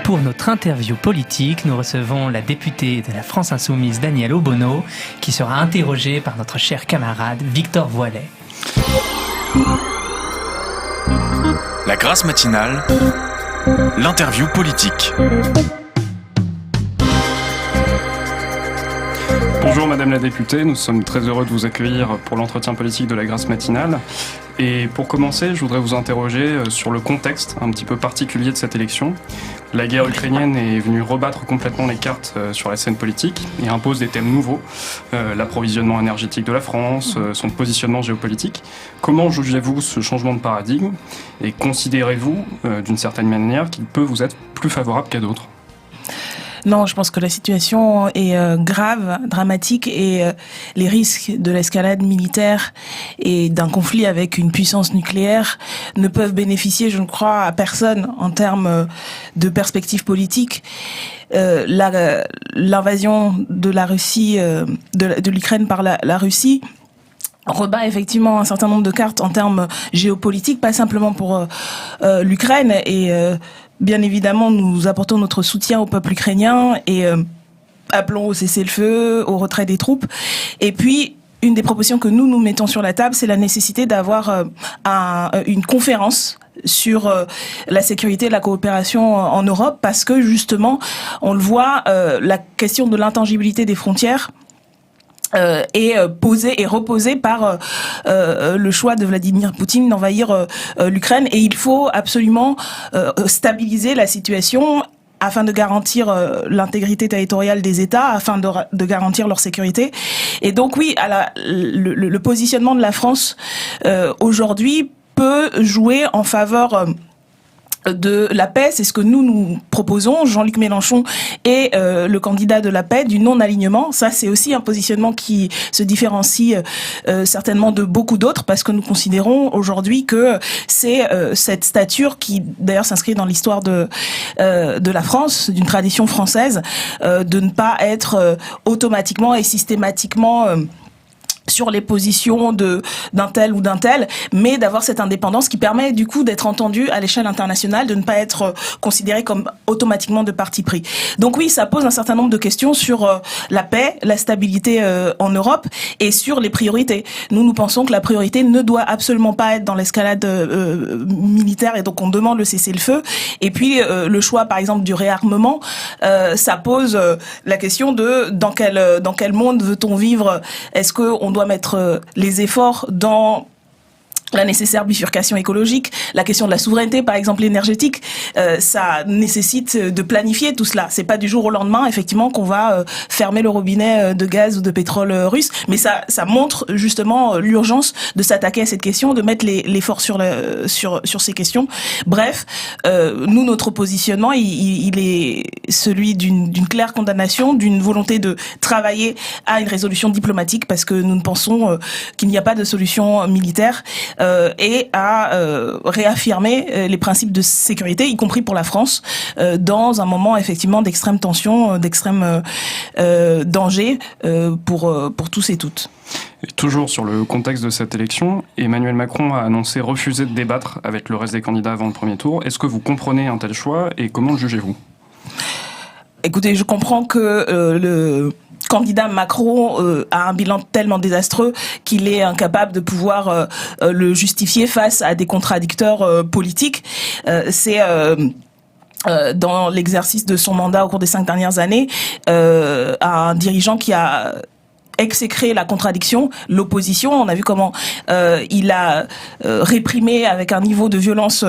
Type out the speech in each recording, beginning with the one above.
Pour notre interview politique, nous recevons la députée de la France Insoumise, Danielle Obono, qui sera interrogée par notre cher camarade Victor Voilet. La Grâce matinale, l'interview politique. Bonjour Madame la députée, nous sommes très heureux de vous accueillir pour l'entretien politique de la Grâce matinale. Et pour commencer, je voudrais vous interroger sur le contexte un petit peu particulier de cette élection. La guerre ukrainienne est venue rebattre complètement les cartes sur la scène politique et impose des thèmes nouveaux, l'approvisionnement énergétique de la France, son positionnement géopolitique. Comment jugez-vous ce changement de paradigme et considérez-vous d'une certaine manière qu'il peut vous être plus favorable qu'à d'autres ? Non, je pense que la situation est grave, dramatique et les risques de l'escalade militaire et d'un conflit avec une puissance nucléaire ne peuvent bénéficier, je ne crois, à personne en termes de perspectives politiques. L'invasion de la Russie, de l'Ukraine par la Russie rebat effectivement un certain nombre de cartes en termes géopolitiques, pas simplement pour l'Ukraine et bien évidemment, nous apportons notre soutien au peuple ukrainien et appelons au cessez-le-feu, au retrait des troupes. Et puis, une des propositions que nous mettons sur la table, c'est la nécessité d'avoir une conférence sur la sécurité et la coopération en Europe, parce que justement, on le voit, la question de l'intangibilité des frontières est posée et reposée par le choix de Vladimir Poutine d'envahir l'Ukraine, et il faut absolument stabiliser la situation afin de garantir l'intégrité territoriale des États, afin de garantir leur sécurité. Et donc oui, le positionnement de la France aujourd'hui peut jouer en faveur de la paix. C'est ce que nous proposons. Jean-Luc Mélenchon est le candidat de la paix, du non-alignement. Ça, c'est aussi un positionnement qui se différencie certainement de beaucoup d'autres, parce que nous considérons aujourd'hui que c'est cette stature qui, d'ailleurs, s'inscrit dans l'histoire de la France, d'une tradition française, de ne pas être automatiquement et systématiquement sur les positions d'un tel ou d'un tel, mais d'avoir cette indépendance qui permet du coup d'être entendu à l'échelle internationale, de ne pas être considéré comme automatiquement de parti pris. Donc oui, ça pose un certain nombre de questions sur la paix, la stabilité en Europe et sur les priorités. Nous pensons que la priorité ne doit absolument pas être dans l'escalade militaire, et donc on demande le cessez-le-feu. Et puis le choix par exemple du réarmement, ça pose la question de dans quel monde veut-on vivre. Est-ce qu'on doit mettre les efforts dans la nécessaire bifurcation écologique, la question de la souveraineté, par exemple énergétique, ça nécessite de planifier tout cela. C'est pas du jour au lendemain, effectivement, qu'on va fermer le robinet de gaz ou de pétrole russe, mais ça montre justement l'urgence de s'attaquer à cette question, de mettre l'effort sur ces questions. Bref, notre positionnement, il est celui d'une claire condamnation, d'une volonté de travailler à une résolution diplomatique, parce que nous pensons qu'il n'y a pas de solution militaire. Et à réaffirmer les principes de sécurité, y compris pour la France, dans un moment effectivement d'extrême tension, d'extrême danger pour tous et toutes. Et toujours sur le contexte de cette élection, Emmanuel Macron a annoncé refuser de débattre avec le reste des candidats avant le premier tour. Est-ce que vous comprenez un tel choix et comment le jugez-vous ? Écoutez, je comprends que le candidat Macron a un bilan tellement désastreux qu'il est incapable de pouvoir le justifier face à des contradicteurs politiques. C'est dans l'exercice de son mandat au cours des 5 dernières années, un dirigeant qui a exécrer la contradiction, l'opposition. On a vu comment il a réprimé avec un niveau de violence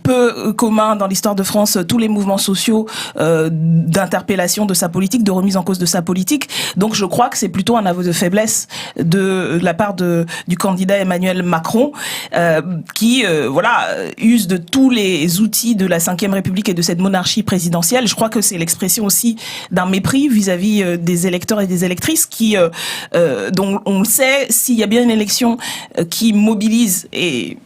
peu commun dans l'histoire de France tous les mouvements sociaux d'interpellation de sa politique, de remise en cause de sa politique. Donc je crois que c'est plutôt un aveu de faiblesse de la part du candidat Emmanuel Macron qui use de tous les outils de la Ve République et de cette monarchie présidentielle. Je crois que c'est l'expression aussi d'un mépris vis-à-vis des électeurs et des électrices qui, dont on le sait, s'il y a bien une élection qui mobilise, et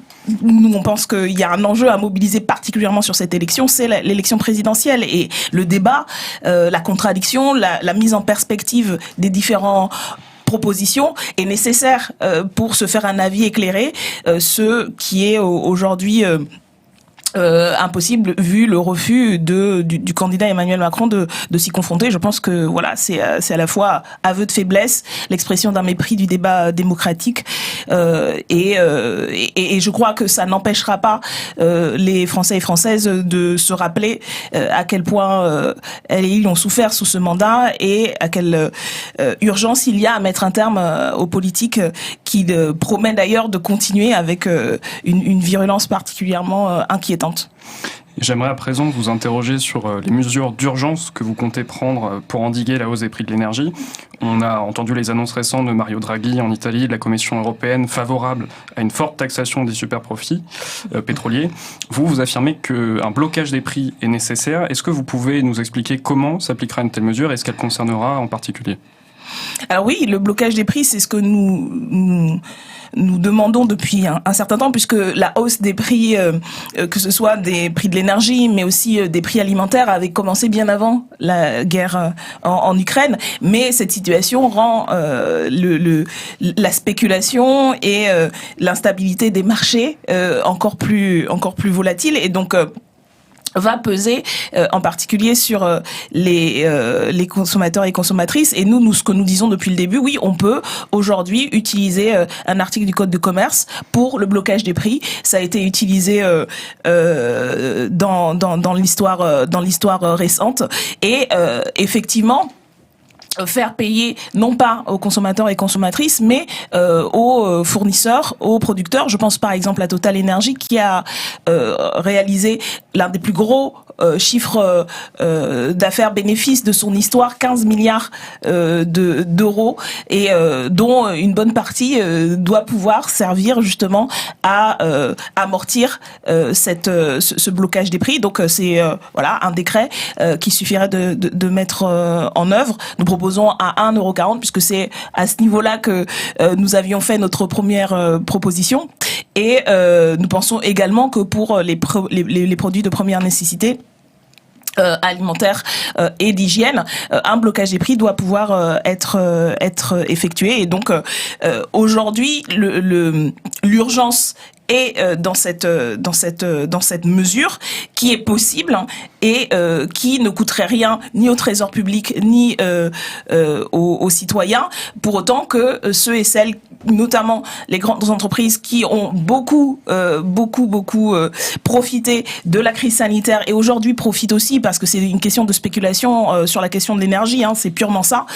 nous on pense qu'il y a un enjeu à mobiliser particulièrement sur cette élection, c'est l'élection présidentielle, et le débat, la contradiction, la mise en perspective des différents propositions est nécessaire pour se faire un avis éclairé, ce qui est aujourd'hui impossible vu le refus du candidat Emmanuel Macron de s'y confronter. Je pense que voilà, c'est à la fois aveu de faiblesse, l'expression d'un mépris du débat démocratique, et je crois que ça n'empêchera pas les Français et Françaises de se rappeler à quel point elles et ils ont souffert sous ce mandat et à quelle urgence il y a à mettre un terme aux politiques qui promet d'ailleurs de continuer avec une virulence particulièrement inquiétante. J'aimerais à présent vous interroger sur les mesures d'urgence que vous comptez prendre pour endiguer la hausse des prix de l'énergie. On a entendu les annonces récentes de Mario Draghi en Italie, de la Commission européenne favorable à une forte taxation des superprofits pétroliers. Vous affirmez qu'un blocage des prix est nécessaire. Est-ce que vous pouvez nous expliquer comment s'appliquera une telle mesure et ce qu'elle concernera en particulier ? Alors oui, le blocage des prix, c'est ce que nous demandons depuis un certain temps, puisque la hausse des prix, que ce soit des prix de l'énergie, mais aussi des prix alimentaires, avait commencé bien avant la guerre en Ukraine. Mais cette situation rend la spéculation et l'instabilité des marchés encore plus volatile, et donc va peser en particulier sur les consommateurs et consommatrices. Et nous, ce que nous disons depuis le début, oui, on peut aujourd'hui utiliser un article du Code de commerce pour le blocage des prix. Ça a été utilisé dans l'histoire récente. Et effectivement, faire payer non pas aux consommateurs et consommatrices, mais aux fournisseurs, aux producteurs. Je pense par exemple à Total Energy qui a réalisé l'un des plus gros chiffres d'affaires bénéfices de son histoire, 15 milliards d'euros, et dont une bonne partie doit pouvoir servir justement à amortir ce blocage des prix. Donc c'est voilà un décret qui suffirait de mettre en œuvre. Nous proposons à 1,40 €, puisque c'est à ce niveau-là que nous avions fait notre première proposition. Et nous pensons également que pour les produits de première nécessité, alimentaire et d'hygiène, un blocage des prix doit pouvoir être effectué. Et donc aujourd'hui, l'urgence est dans cette mesure qui est possible et qui ne coûterait rien ni au trésor public ni aux citoyens, pour autant que ceux et celles, notamment les grandes entreprises qui ont beaucoup profité de la crise sanitaire et aujourd'hui profitent aussi parce que c'est une question de spéculation sur la question de l'énergie, c'est purement ça,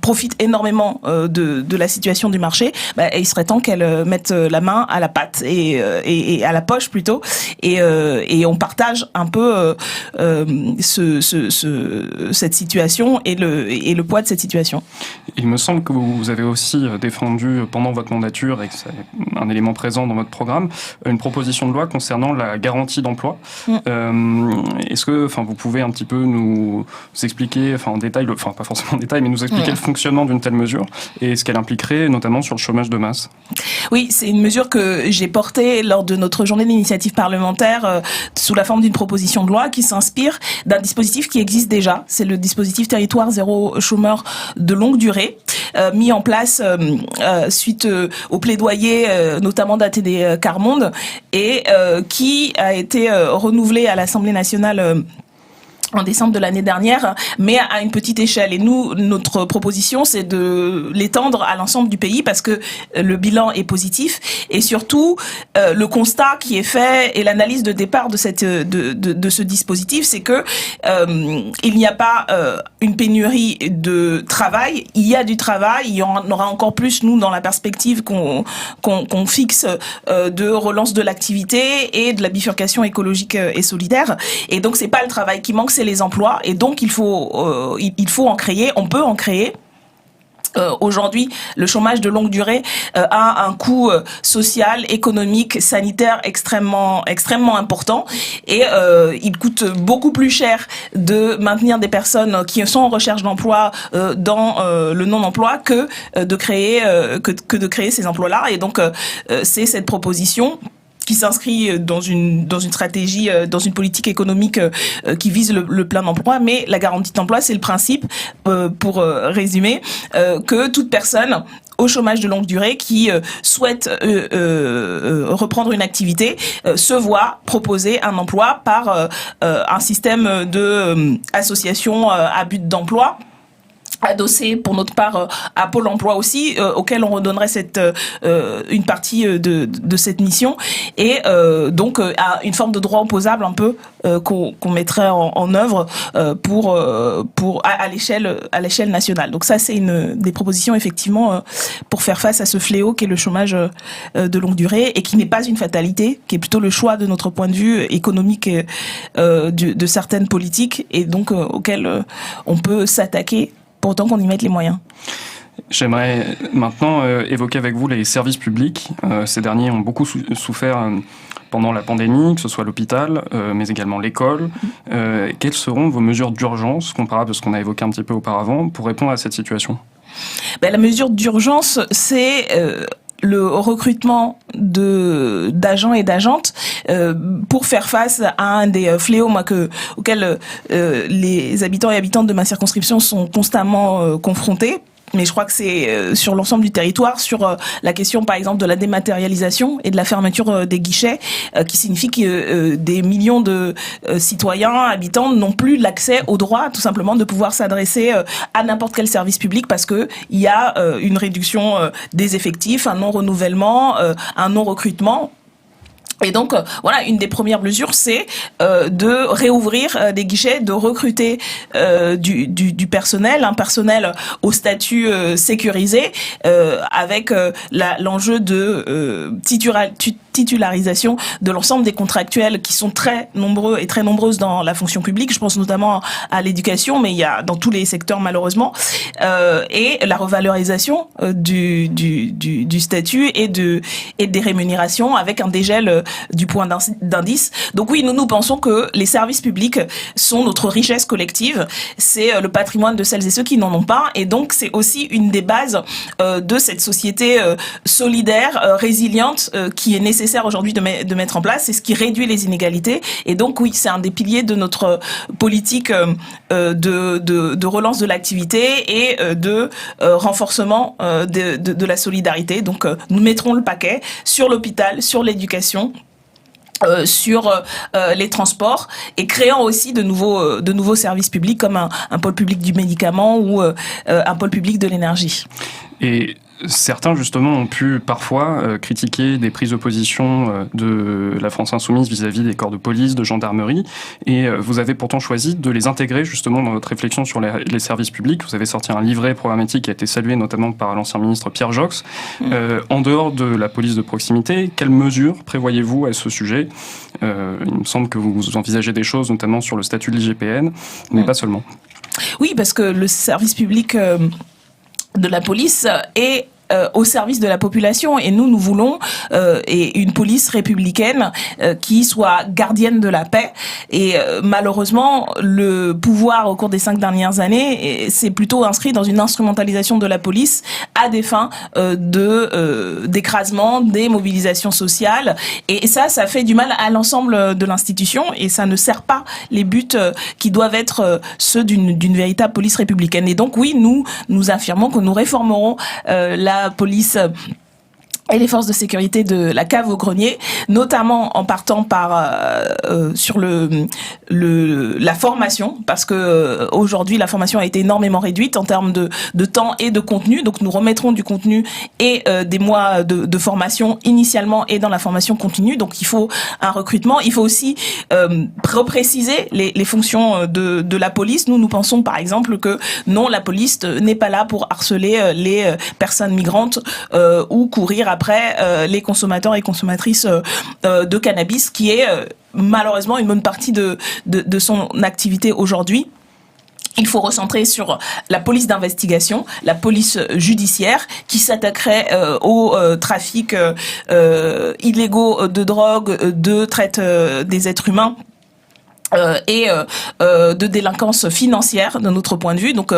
profitent énormément de la situation du marché. Et il serait temps qu'elles mettent la main à la pâte et à la poche plutôt, et on partage un peu cette situation et le poids de cette situation. Il me semble que vous avez aussi défendu pendant votre mandature, et que c'est un élément présent dans votre programme, une proposition de loi concernant la garantie d'emploi. Est-ce que vous pouvez un petit peu nous expliquer en détail, pas forcément en détail, mais nous expliquer le fonctionnement d'une telle mesure et ce qu'elle impliquerait notamment sur le chômage de masse? Oui, c'est une mesure que j'ai portée lors de notre journée d'initiative parlementaire sous la forme d'une proposition de loi qui s'inspire d'un dispositif qui existe déjà. C'est le dispositif Territoire zéro chômeur de longue durée, mis en place suite au plaidoyer notamment d'ATD Quart Monde, et qui a été renouvelé à l'Assemblée nationale en décembre de l'année dernière, mais à une petite échelle. Et nous, notre proposition, c'est de l'étendre à l'ensemble du pays parce que le bilan est positif, et surtout le constat qui est fait et l'analyse de départ de ce dispositif, c'est que il n'y a pas une pénurie de travail. Il y a du travail, il y en aura encore plus, nous, dans la perspective qu'on fixe de relance de l'activité et de la bifurcation écologique et solidaire. Et donc c'est pas le travail qui manque, c'est les emplois, et donc il faut en créer, on peut en créer. Aujourd'hui, le chômage de longue durée a un coût social, économique, sanitaire extrêmement important, et il coûte beaucoup plus cher de maintenir des personnes qui sont en recherche d'emploi dans le non-emploi que de créer ces emplois-là. Et donc c'est cette proposition qui s'inscrit dans une stratégie, dans une politique économique qui vise le plein emploi. Mais la garantie d'emploi, c'est le principe, pour résumer, que toute personne au chômage de longue durée qui souhaitent reprendre une activité se voient proposer un emploi par un système de association à but d'emploi, adossé pour notre part à Pôle emploi aussi, auquel on redonnerait une partie de cette mission, et donc à une forme de droit opposable un peu qu'on mettrait en œuvre à l'échelle nationale. Donc ça, c'est une des propositions effectivement pour faire face à ce fléau qu'est le chômage de longue durée, et qui n'est pas une fatalité, qui est plutôt le choix de notre point de vue économique de certaines politiques, et donc auquel on peut s'attaquer pour autant qu'on y mette les moyens. J'aimerais maintenant évoquer avec vous les services publics. Ces derniers ont beaucoup souffert pendant la pandémie, que ce soit l'hôpital, mais également l'école. Quelles seront vos mesures d'urgence, comparables à ce qu'on a évoqué un petit peu auparavant, pour répondre à cette situation ? La mesure d'urgence, c'est le recrutement d'agents et d'agentes pour faire face à un des fléaux auxquels les habitants et habitantes de ma circonscription sont constamment confrontés. Mais je crois que c'est sur l'ensemble du territoire, sur la question par exemple de la dématérialisation et de la fermeture des guichets, qui signifie que des millions de citoyens, habitants n'ont plus l'accès au droit tout simplement de pouvoir s'adresser à n'importe quel service public, parce que il y a une réduction des effectifs, un non-renouvellement, un non-recrutement. Et donc, voilà, une des premières mesures, c'est de réouvrir des guichets, de recruter du personnel, un personnel au statut sécurisé, avec l'enjeu de titularisation de l'ensemble des contractuels qui sont très nombreux et très nombreuses dans la fonction publique. Je pense notamment à l'éducation, mais il y a dans tous les secteurs malheureusement, et la revalorisation du statut et des rémunérations, avec un dégel du point d'indice. Donc oui, nous pensons que les services publics sont notre richesse collective, c'est le patrimoine de celles et ceux qui n'en ont pas, et donc c'est aussi une des bases de cette société solidaire, résiliente, qui est nécessaire aujourd'hui de mettre en place. C'est ce qui réduit les inégalités, et donc oui, c'est un des piliers de notre politique de relance de l'activité et de renforcement de la solidarité. Donc nous mettrons le paquet sur l'hôpital, sur l'éducation, sur les transports, et créant aussi de nouveaux services publics comme un pôle public du médicament ou un pôle public de l'énergie. Et certains, justement, ont pu parfois critiquer des prises de position de la France Insoumise vis-à-vis des corps de police, de gendarmerie, et vous avez pourtant choisi de les intégrer justement dans votre réflexion sur les services publics. Vous avez sorti un livret programmatique qui a été salué notamment par l'ancien ministre Pierre Joxe. En dehors de la police de proximité, quelles mesures prévoyez-vous à ce sujet ? Il me semble que vous envisagez des choses, notamment sur le statut de l'IGPN, mais pas seulement. Oui, parce que le service public de la police est au service de la population, et nous voulons et une police républicaine qui soit gardienne de la paix, et malheureusement le pouvoir au cours des 5 dernières années s'est plutôt inscrit dans une instrumentalisation de la police à des fins d'écrasement, des mobilisations sociales, et ça fait du mal à l'ensemble de l'institution, et ça ne sert pas les buts qui doivent être ceux d'une véritable police républicaine. Et donc oui, nous affirmons que nous réformerons la police et les forces de sécurité de la cave au grenier, notamment en partant sur la formation, parce que aujourd'hui la formation a été énormément réduite en termes de temps et de contenu. Donc nous remettrons du contenu et des mois de formation initialement et dans la formation continue. Donc il faut un recrutement. Il faut aussi repréciser les fonctions de la police. Nous pensons par exemple que non, la police n'est pas là pour harceler les personnes migrantes ou courir après les consommateurs et consommatrices de cannabis, qui est malheureusement une bonne partie de son activité aujourd'hui. Il faut recentrer sur la police d'investigation, la police judiciaire, qui s'attaquerait au trafic illégaux de drogue, de traite des êtres humains, de délinquance financière de notre point de vue. Donc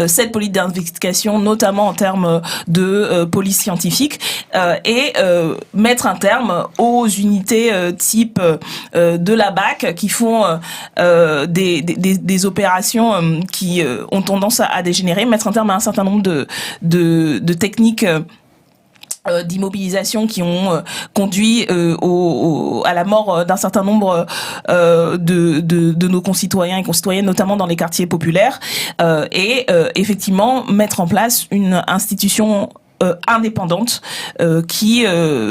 cette politique d'investigation, notamment en termes de police scientifique, et mettre un terme aux unités type de la BAC qui font des opérations qui ont tendance à dégénérer, mettre un terme à un certain nombre de techniques d'immobilisation qui ont conduit à la mort d'un certain nombre de nos concitoyens et concitoyennes, notamment dans les quartiers populaires, et effectivement mettre en place une institution indépendante qui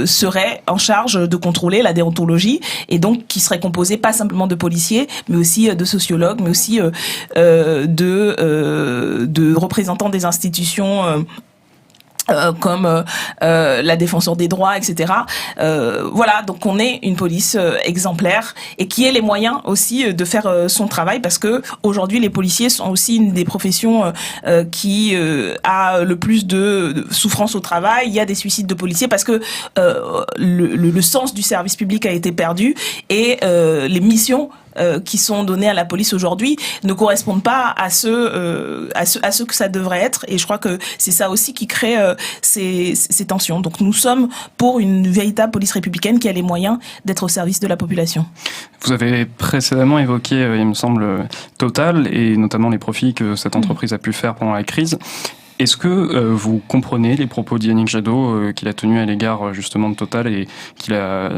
serait en charge de contrôler la déontologie et donc qui serait composée pas simplement de policiers mais aussi de sociologues, mais aussi de représentants des institutions comme la défenseur des droits, etc. Voilà, donc on est une police exemplaire et qui ait les moyens aussi de faire son travail, parce que aujourd'hui les policiers sont aussi une des professions qui a le plus de souffrance au travail. Il y a des suicides de policiers parce que le sens du service public a été perdu et les missions qui sont données à la police aujourd'hui ne correspondent pas à ce que ça devrait être, et je crois que c'est ça aussi qui crée ces tensions. Donc nous sommes pour une véritable police républicaine qui a les moyens d'être au service de la population. Vous avez précédemment évoqué, il me semble, Total et notamment les profits que cette entreprise a pu faire pendant la crise. Est-ce que vous comprenez les propos d'Yannick Jadot qu'il a tenus à l'égard justement de Total et il a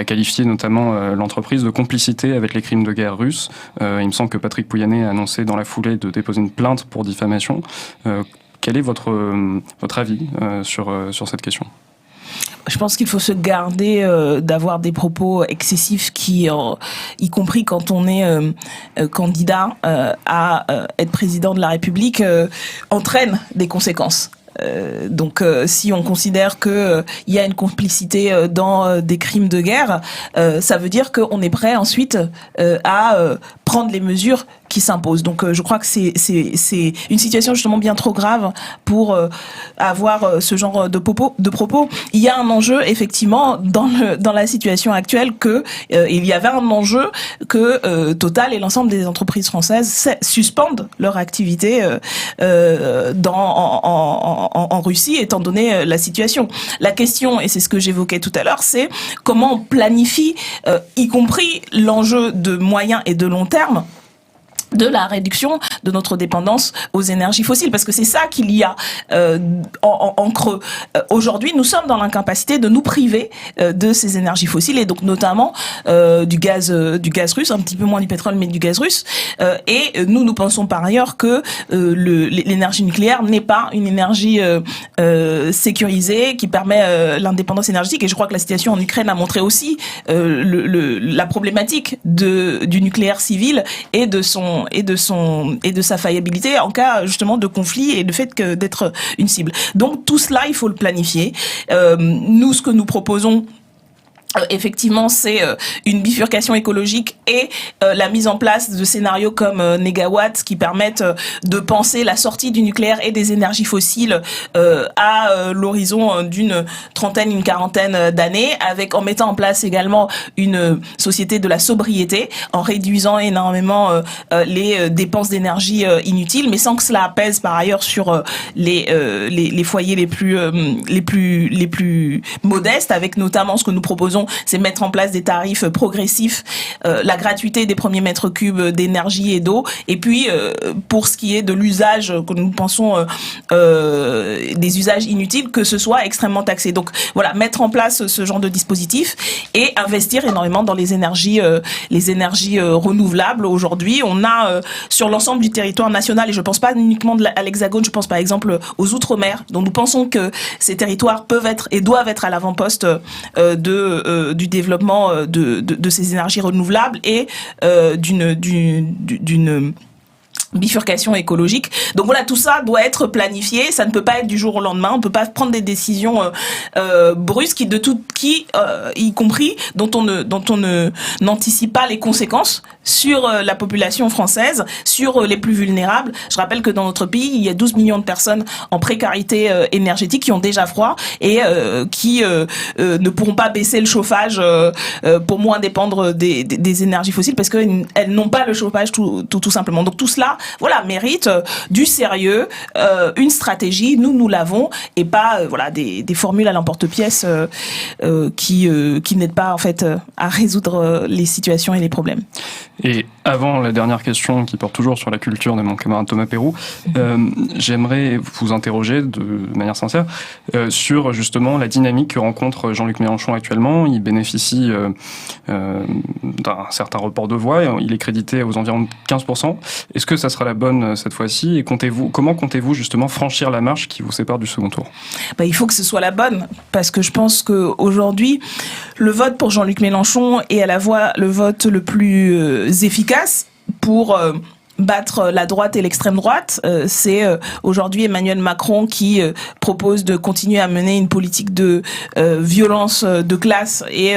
qualifié notamment l'entreprise de complicité avec les crimes de guerre russes. Il me semble que Patrick Pouyanné a annoncé dans la foulée de déposer une plainte pour diffamation. Quel est votre avis sur cette question ? Je pense qu'il faut se garder d'avoir des propos excessifs qui, y compris quand on est candidat à être président de la République, entraînent des conséquences. Donc si on considère que il y a une complicité dans des crimes de guerre, ça veut dire qu'on est prêt ensuite à prendre les mesures qui s'imposent. Donc je crois que c'est une situation justement bien trop grave pour avoir ce genre de propos. Il y a un enjeu effectivement dans la situation actuelle que il y avait un enjeu que Total et l'ensemble des entreprises françaises suspendent leur activité en Russie, étant donné la situation. La question, et c'est ce que j'évoquais tout à l'heure, c'est comment on planifie, y compris l'enjeu de moyen et de long terme, de la réduction de notre dépendance aux énergies fossiles, parce que c'est ça qu'il y a en creux. Aujourd'hui, nous sommes dans l'incapacité de nous priver de ces énergies fossiles, et donc notamment du gaz russe, un petit peu moins du pétrole, mais du gaz russe. Et nous pensons par ailleurs que l'énergie nucléaire n'est pas une énergie sécurisée qui permet l'indépendance énergétique. Et je crois que la situation en Ukraine a montré aussi la problématique du nucléaire civil et de sa faillibilité en cas justement de conflit et le fait d'être une cible. Donc tout cela, il faut le planifier. Nous, ce que nous proposons, effectivement, c'est une bifurcation écologique et la mise en place de scénarios comme Négawatt qui permettent de penser la sortie du nucléaire et des énergies fossiles à l'horizon d'une trentaine, une quarantaine d'années, en mettant en place également une société de la sobriété, en réduisant énormément les dépenses d'énergie inutiles, mais sans que cela pèse par ailleurs sur les foyers les plus modestes, avec notamment ce que nous proposons, c'est mettre en place des tarifs progressifs, la gratuité des premiers mètres cubes d'énergie et d'eau, et puis pour ce qui est de l'usage que nous pensons des usages inutiles, que ce soit extrêmement taxé. Donc voilà, mettre en place ce genre de dispositif et investir énormément dans les énergies renouvelables. Aujourd'hui, on a sur l'ensemble du territoire national, et je pense pas uniquement à l'Hexagone, je pense par exemple aux Outre-mer, dont nous pensons que ces territoires peuvent être et doivent être à l'avant-poste du développement de ces énergies renouvelables et d'une bifurcation écologique. Donc voilà, tout ça doit être planifié, ça ne peut pas être du jour au lendemain, on peut pas prendre des décisions brusques y compris dont on n'anticipe pas les conséquences sur la population française, sur les plus vulnérables. Je rappelle que dans notre pays, il y a 12 millions de personnes en précarité énergétique qui ont déjà froid et qui ne pourront pas baisser le chauffage pour moins dépendre des énergies fossiles parce qu'elles n'ont pas le chauffage tout simplement. Donc tout cela voilà, mérite du sérieux, une stratégie, nous l'avons, et pas des formules à l'emporte-pièce qui n'aident pas en fait à résoudre les situations et les problèmes. Et avant la dernière question qui porte toujours sur la culture de mon camarade Thomas Peyroux, j'aimerais vous interroger de manière sincère sur justement la dynamique que rencontre Jean-Luc Mélenchon actuellement. Il bénéficie d'un certain report de voix, il est crédité aux environs de 15%. Est-ce que ça sera la bonne cette fois-ci et comment comptez-vous justement franchir la marche qui vous sépare du second tour ? Il faut que ce soit la bonne, parce que je pense qu'aujourd'hui, le vote pour Jean-Luc Mélenchon est à la fois le vote le plus efficace pour battre la droite et l'extrême droite. C'est aujourd'hui Emmanuel Macron qui propose de continuer à mener une politique de violence de classe et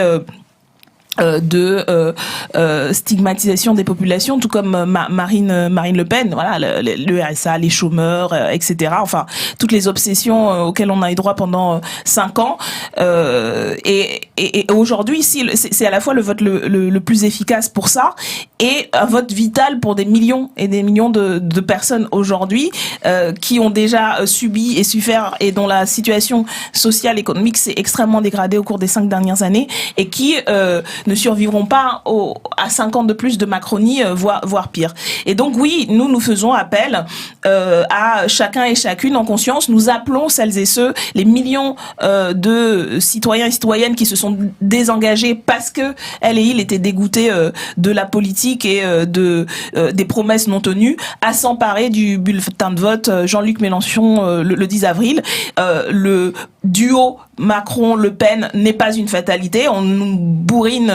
de stigmatisation des populations, tout comme Marine Le Pen, voilà, le RSA, les chômeurs, etc. Enfin, toutes les obsessions auxquelles on a eu droit pendant 5 ans. Et aujourd'hui, c'est à la fois le vote le plus efficace pour ça et un vote vital pour des millions et des millions de personnes aujourd'hui qui ont déjà subi et souffert et dont la situation sociale, économique s'est extrêmement dégradée au cours des 5 dernières années et qui ne survivront pas à 5 ans de plus de Macronie, voire pire. Et donc oui, nous faisons appel à chacun et chacune en conscience. Nous appelons celles et ceux, les millions de citoyens et citoyennes qui se sont désengagés parce que elles et ils étaient dégoûtés de la politique et des promesses non tenues, à s'emparer du bulletin de vote Jean-Luc Mélenchon le 10 avril. Le duo Macron-Le Pen n'est pas une fatalité. On nous bourrine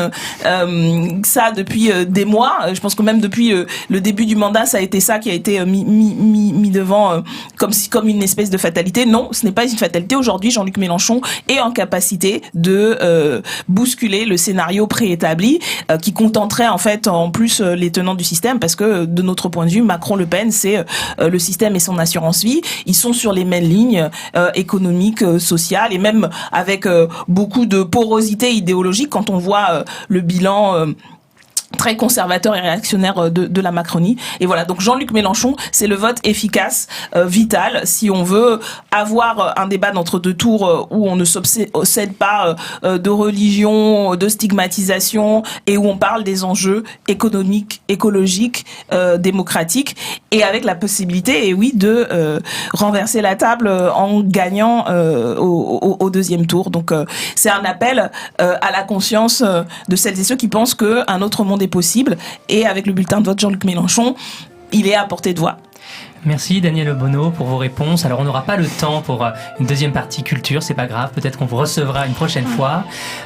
ça depuis des mois. Je pense que même depuis le début du mandat, ça a été ça qui a été mis devant comme une espèce de fatalité. Non, ce n'est pas une fatalité. Aujourd'hui, Jean-Luc Mélenchon est en capacité de bousculer le scénario préétabli qui contenterait en fait en plus les tenants du système, parce que de notre point de vue, Macron-Le Pen, c'est le système et son assurance vie. Ils sont sur les mêmes lignes économiques, sociales, et même avec beaucoup de porosité idéologique quand on voit le bilan très conservateur et réactionnaire de la Macronie. Et voilà, donc Jean-Luc Mélenchon, c'est le vote efficace, vital, si on veut avoir un débat d'entre deux tours où on ne s'obsède pas de religion, de stigmatisation, et où on parle des enjeux économiques, écologiques, démocratiques, et avec la possibilité, et oui, de renverser la table en gagnant au deuxième tour. Donc c'est un appel à la conscience de celles et ceux qui pensent qu'un autre monde est possible, et avec le bulletin de vote Jean-Luc Mélenchon, il est à portée de voix. Merci Daniel Obono pour vos réponses. Alors on n'aura pas le temps pour une deuxième partie culture, c'est pas grave, peut-être qu'on vous recevra une prochaine fois.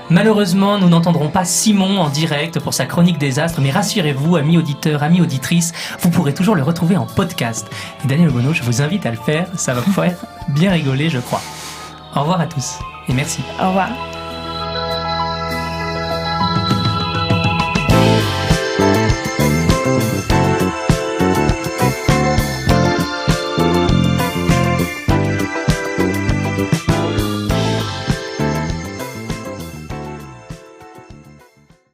Malheureusement, nous n'entendrons pas Simon en direct pour sa chronique des astres, mais rassurez-vous, amis auditeurs, amis auditrices, vous pourrez toujours le retrouver en podcast. Et Daniel Obono, je vous invite à le faire, ça va vous faire bien rigoler, je crois. Au revoir à tous et merci. Au revoir.